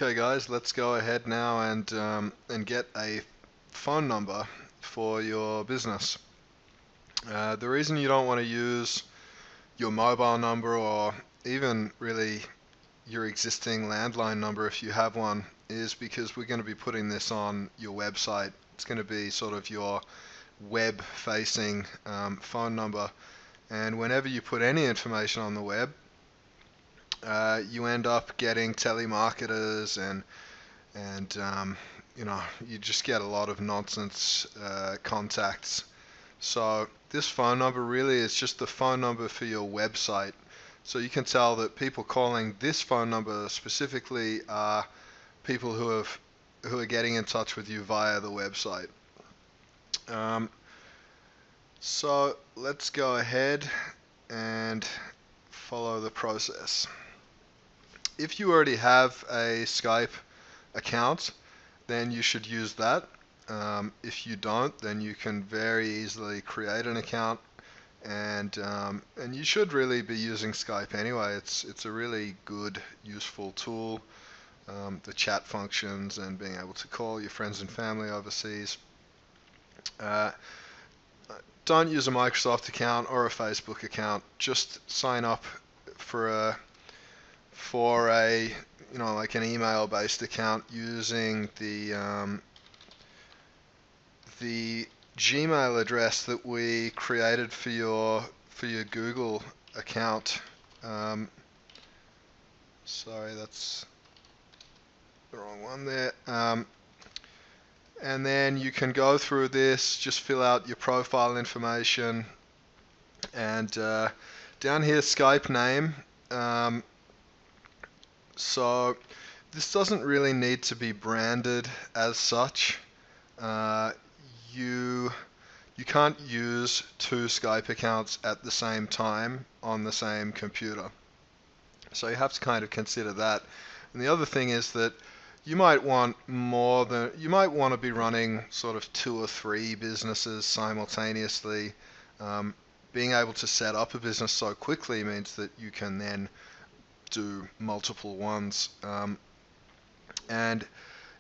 Okay guys, let's go ahead now and get a phone number for your business. The reason you don't want to use your mobile number or even really your existing landline number if you have one is because we're going to be putting this on your website. It's going to be sort of your web facing phone number, and whenever you put any information on the web, you end up getting telemarketers and you just get a lot of nonsense contacts. So this phone number really is just the phone number for your website. So you can tell that people calling this phone number specifically are people who are getting in touch with you via the website. So let's go ahead and follow the process. If you already have a Skype account, then you should use that. If you don't, then you can very easily create an account, and you should really be using Skype anyway. It's a really good, useful tool. The chat functions and being able to call your friends and family overseas. Don't use a Microsoft account or a Facebook account. Just sign up for a like an email-based account using the Gmail address that we created for your Google account. Sorry, that's the wrong one there. And then you can go through this, just fill out your profile information, and down here Skype name. So this doesn't really need to be branded as such. You can't use two Skype accounts at the same time on the same computer. So you have to kind of consider that. And the other thing is that you might want to be running sort of 2 or 3 businesses simultaneously. Being able to set up a business so quickly means that you can then do multiple ones, and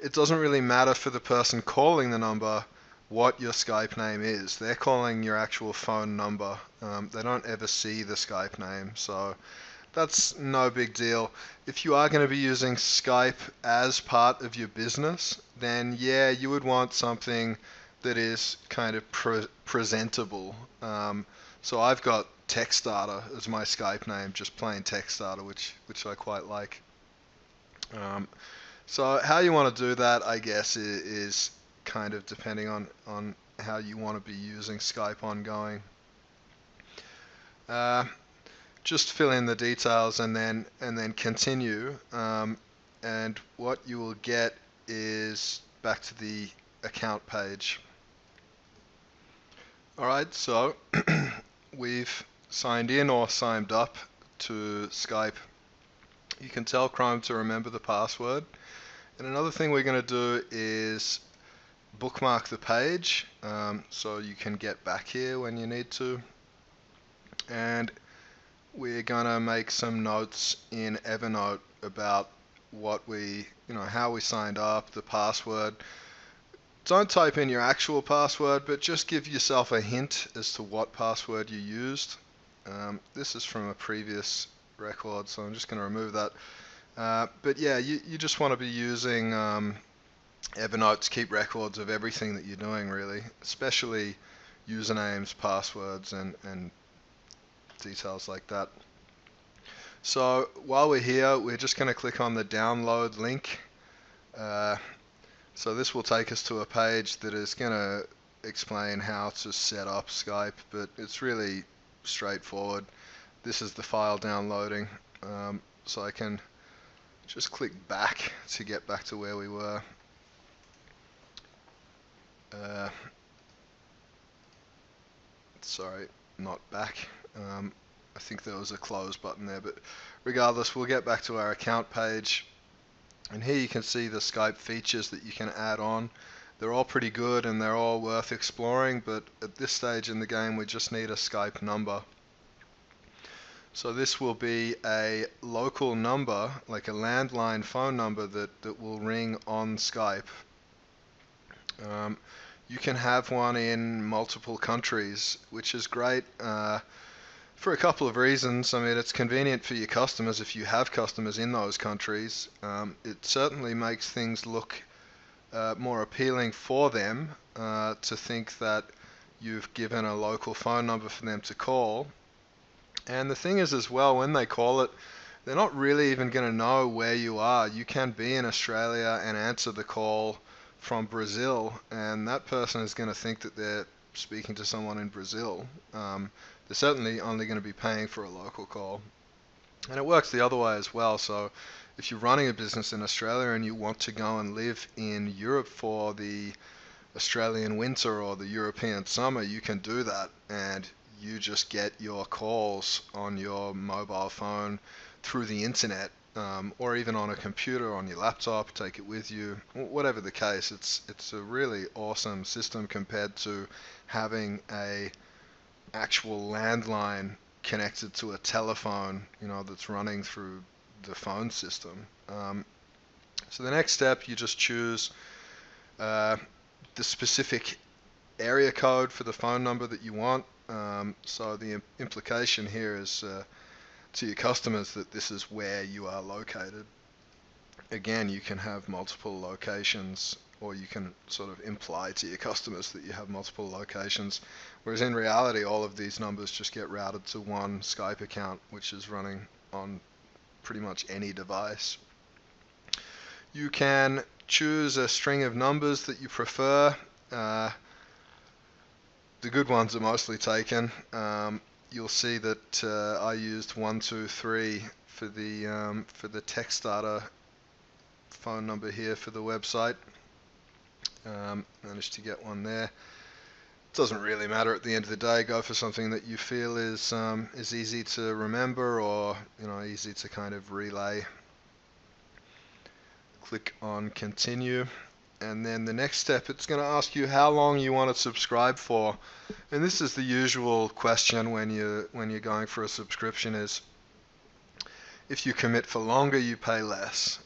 it doesn't really matter for the person calling the number what your Skype name is. They're calling your actual phone number. They don't ever see the Skype name, so that's no big deal. If you are going to be using Skype as part of your business, then yeah, you would want something that is kind of presentable. So I've got Techstarter as my Skype name, just plain Techstarter, which I quite like. So how you want to do that, I guess, is kind of depending on how you want to be using Skype ongoing. Just fill in the details and then continue, and what you will get is back to the account page. Alright, so we've signed in or signed up to Skype. You can tell Chrome to remember the password. And another thing we're going to do is bookmark the page, so you can get back here when you need to. And we're going to make some notes in Evernote about how we signed up, the password. Don't type in your actual password, but just give yourself a hint as to what password you used. This is from a previous record, so I'm just going to remove that. But yeah, you just want to be using Evernote to keep records of everything that you're doing, really, especially usernames, passwords, and details like that. So while we're here, we're just going to click on the download link. So this will take us to a page that is going to explain how to set up Skype, but it's really straightforward. This is the file downloading, so I can just click back to get back to where we were. Sorry, not back. I think there was a close button there, but regardless, we'll get back to our account page. And here you can see the Skype features that you can add on. They're all pretty good and they're all worth exploring, but at this stage in the game we just need a Skype number. So this will be a local number, like a landline phone number that will ring on Skype. You can have one in multiple countries, which is great for a couple of reasons. I mean, it's convenient for your customers if you have customers in those countries. It certainly makes things look more appealing for them to think that you've given a local phone number for them to call. And the thing is as well, when they call it, they're not really even going to know where you are. You can be in Australia and answer the call from Brazil, and that person is going to think that they're speaking to someone in Brazil. They're certainly only going to be paying for a local call. And it works the other way as well. So if you're running a business in Australia and you want to go and live in Europe for the Australian winter or the European summer, you can do that, and you just get your calls on your mobile phone through the internet, or even on a computer, on your laptop, take it with you, whatever the case. It's a really awesome system compared to having a actual landline connected to a telephone, that's running through the phone system. So the next step, you just choose the specific area code for the phone number that you want. So the implication here is to your customers that this is where you are located. Again, you can have multiple locations, or you can sort of imply to your customers that you have multiple locations, whereas in reality all of these numbers just get routed to one Skype account, which is running on pretty much any device. You can choose a string of numbers that you prefer. The good ones are mostly taken. You'll see that I used 123 for the text data phone number here for the website. Managed to get one there. Doesn't really matter at the end of the day. Go for something that you feel is easy to remember, or easy to kind of relay. Click on continue, and then the next step, it's going to ask you how long you want to subscribe for. And this is the usual question when you're going for a subscription, is if you commit for longer, you pay less.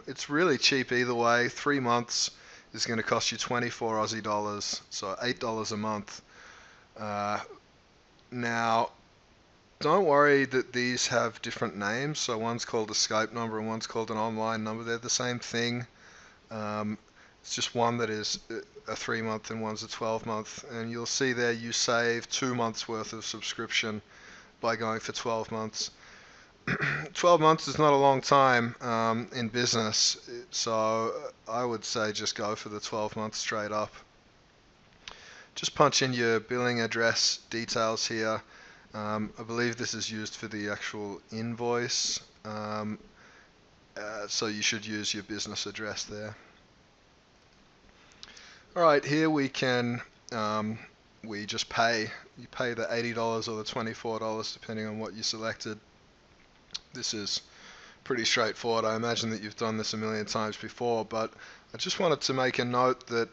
It's really cheap either way. 3 months is going to cost you 24 Aussie dollars, so $8 a month. Now, don't worry that these have different names. So one's called a Skype number and one's called an online number. They're the same thing. It's just one that is a 3-month and one's a 12-month. And you'll see there you save 2 months worth of subscription by going for 12 months. 12 months is not a long time in business, so I would say just go for the 12 months straight up. Just punch in your billing address details here. I believe this is used for the actual invoice, so you should use your business address there. Alright, here we can we just pay. You pay the $80 or the $24 depending on what you selected. This is pretty straightforward. I imagine that you've done this a million times before, but I just wanted to make a note that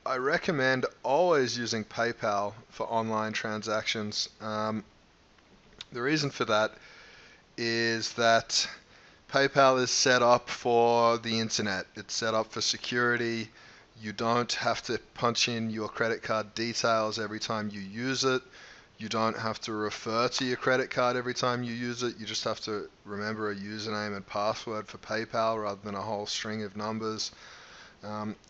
I recommend always using PayPal for online transactions. The reason for that is that PayPal is set up for the internet. It's set up for security. You don't have to punch in your credit card details every time you use it. You don't have to refer to your credit card every time you use it. You just have to remember a username and password for PayPal rather than a whole string of numbers.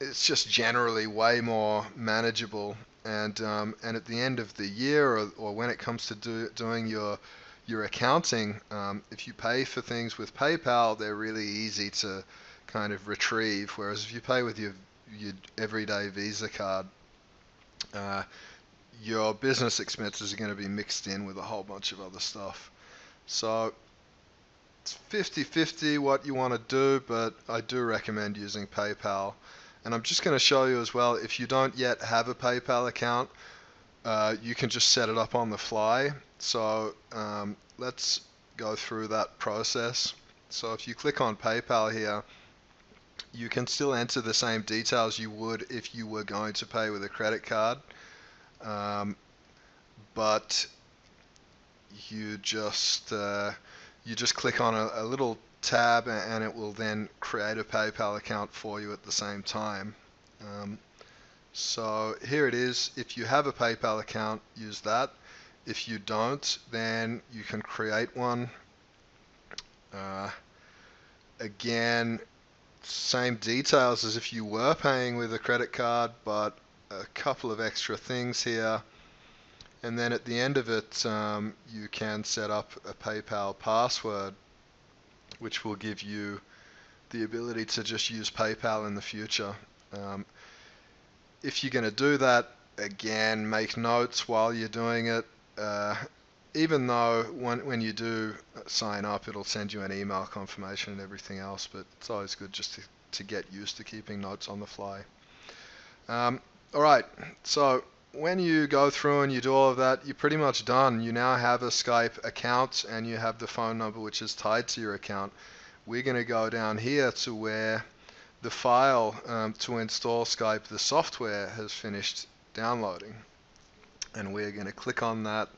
It's just generally way more manageable. And at the end of the year, or when it comes to doing your accounting, if you pay for things with PayPal, they're really easy to kind of retrieve. Whereas if you pay with your everyday Visa card, your business expenses are going to be mixed in with a whole bunch of other stuff. So it's 50-50 what you want to do, but I do recommend using PayPal. And I'm just going to show you as well, if you don't yet have a PayPal account, you can just set it up on the fly. So let's go through that process. So if you click on PayPal here, you can still enter the same details you would if you were going to pay with a credit card. But you just click on a little tab, and it will then create a PayPal account for you at the same time. So here it is. If you have a PayPal account, use that. If you don't, then you can create one. Again, same details as if you were paying with a credit card, but a couple of extra things here. And then at the end of it, you can set up a PayPal password, which will give you the ability to just use PayPal in the future. If you're going to do that, again, make notes while you're doing it. Even though when you do sign up, it'll send you an email confirmation and everything else, but it's always good just to get used to keeping notes on the fly. Alright, so when you go through and you do all of that, you're pretty much done. You now have a Skype account and you have the phone number which is tied to your account. We're going to go down here to where the file to install Skype, the software, has finished downloading. And we're going to click on that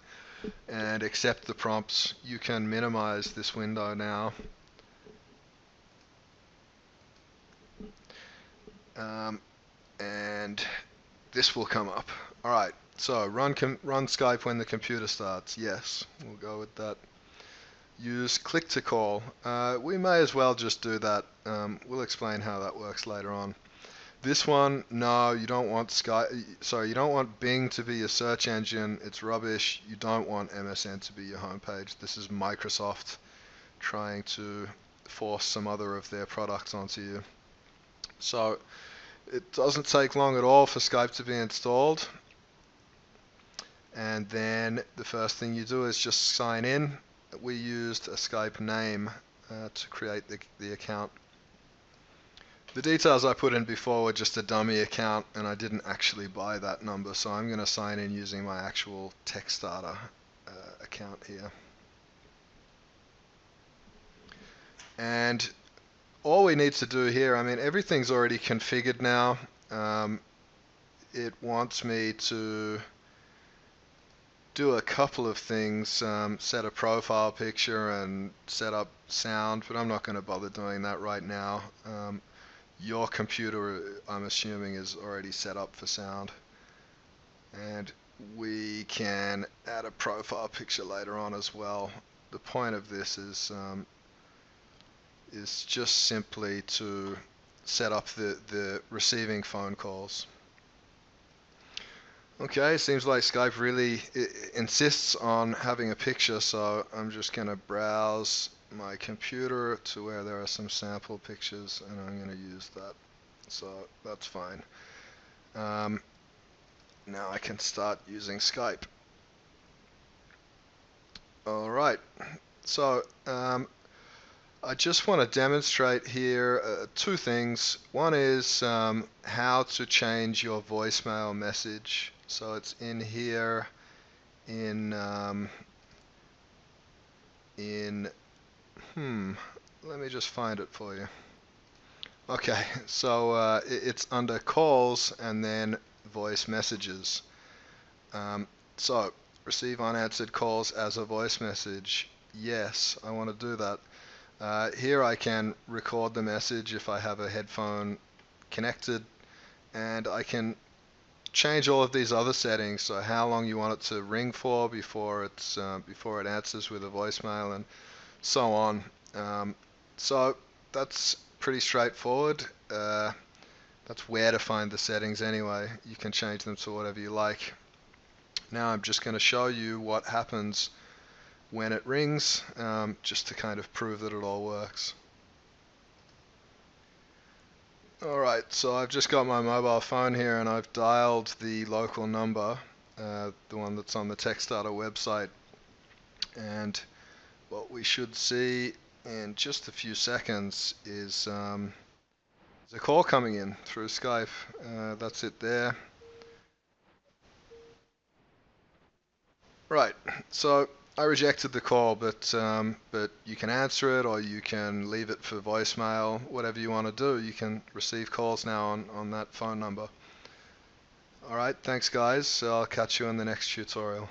and accept the prompts. You can minimize this window now. And this will come up. Alright, so run Skype when the computer starts. Yes, we'll go with that. Use click to call. We may as well just do that. We'll explain how that works later on. This one, no, you don't want you don't want Bing to be your search engine. It's rubbish. You don't want MSN to be your homepage. This is Microsoft trying to force some other of their products onto you. So it doesn't take long at all for Skype to be installed. And then the first thing you do is just sign in. We used a Skype name to create the account. The details I put in before were just a dummy account, and I didn't actually buy that number, so I'm going to sign in using my actual TechStarter account here. And all we need to do here, I mean, everything's already configured now. It wants me to do a couple of things, set a profile picture and set up sound, but I'm not going to bother doing that right now. Your computer, I'm assuming, is already set up for sound. And we can add a profile picture later on as well. The point of this is just simply to set up the receiving phone calls. Okay, seems like Skype really insists on having a picture, so I'm just going to browse my computer to where there are some sample pictures, and I'm going to use that. So that's fine. Now I can start using Skype. Alright, so I just want to demonstrate here two things. One is how to change your voicemail message. So it's in here let me just find it for you. Okay, so it's under calls and then voice messages. So receive unanswered calls as a voice message. Yes, I want to do that. Here I can record the message if I have a headphone connected, and I can change all of these other settings, so how long you want it to ring for before it answers with a voicemail, and so on. So that's pretty straightforward. That's where to find the settings anyway. You can change them to whatever you like. Now I'm just going to show you what happens when it rings, just to kind of prove that it all works. Alright, so I've just got my mobile phone here and I've dialed the local number, the one that's on the TechStarter website, and what we should see in just a few seconds is a call coming in through Skype. That's it there. Right, so I rejected the call, but you can answer it or you can leave it for voicemail, whatever you want to do. You can receive calls now on that phone number. Alright, thanks guys. I'll catch you in the next tutorial.